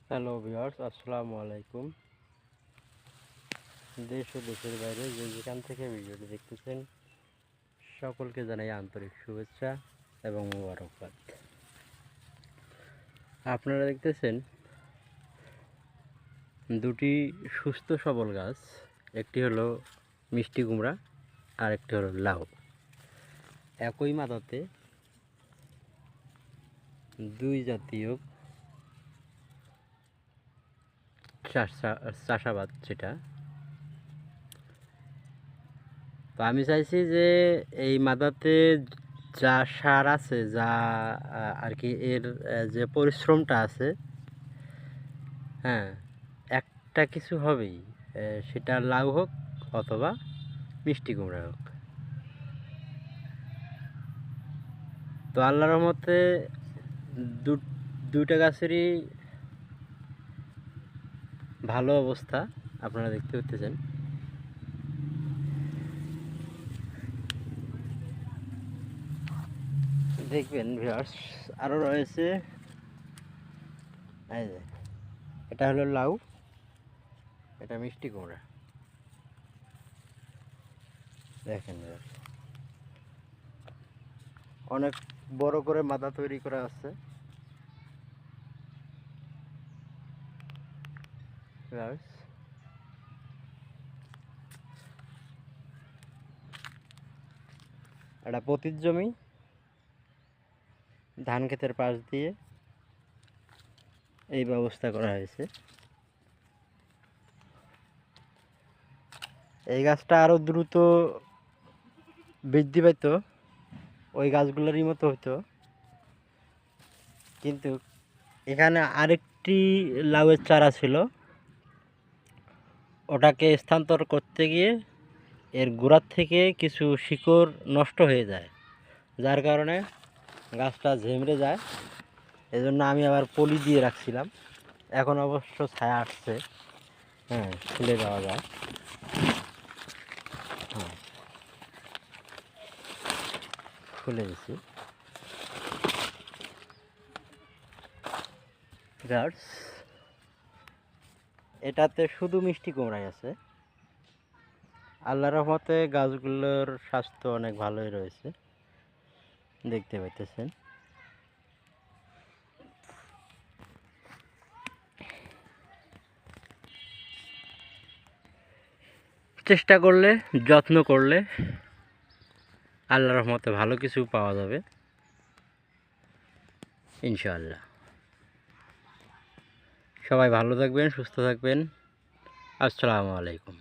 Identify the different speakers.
Speaker 1: Hello viewers, আসসালামু আলাইকুম। দেশ ও দেশের বাইরে যেখান থেকে ভিডিওটি দেখতেছেন সকলকে জানাই আন্তরিক শুভেচ্ছা এবং মোবারকবাদ। আপনারা দেখতেছেন দুটি সুস্থ সবল গাছ, একটি হলো মিষ্টি কুমড়া আর একটি হলো লাউ। একই মাদাতে দুই জাতীয় চাষাবাদ, যেটা তো আমি চাইছি যে এই মাদাতে যা সার আছে, যা আর কি এর যে পরিশ্রমটা আছে, হ্যাঁ, একটা কিছু হবেই, সেটা লাউ হোক অথবা মিষ্টি কুমড়া হোক। তো আল্লাহর রহমতে দুইটা গাছেরই ভালো অবস্থা আপনারা দেখতে পাচ্ছেন। দেখবেন ভিউয়ার্স, আরও রয়েছে। এই যে এটা হলো লাউ, এটা মিষ্টি কুমড়া। দেখেন অনেক বড় করে মাথা তৈরি করা আছে। এটা পতিত জমি, ধান ক্ষেতের পাশ দিয়ে এই ব্যবস্থা করা হয়েছে। এই গাছটা আরো দ্রুত বৃদ্ধি পেত, ওই গাছগুলোরই মতো হতো, কিন্তু এখানে আরেকটি লাউয়ের চারা ছিল, ওটাকে স্থানান্তর করতে গিয়ে এর গোড়ার থেকে কিছু শিকড় নষ্ট হয়ে যায়, যার কারণে গাছটা ঝেমড়ে যায়। এজন্য আমি আবার পলি দিয়ে রাখছিলাম। এখন অবশ্য ছায়া আসছে, হ্যাঁ, খুলে দেওয়া যায়। হ্যাঁ, খুলে দিছি। এটাতে শুধু মিষ্টি কুমড়াই আছে। আল্লাহর রহমতে গাছগুলোর স্বাস্থ্য অনেক ভালোই রয়েছে, দেখতে পাইতেছেন। চেষ্টা করলে, যত্ন করলে আল্লাহর রহমতে ভালো কিছু পাওয়া যাবে ইনশাআল্লাহ। সবাই ভালো থাকবেন, সুস্থ থাকবেন। আসসালামু আলাইকুম।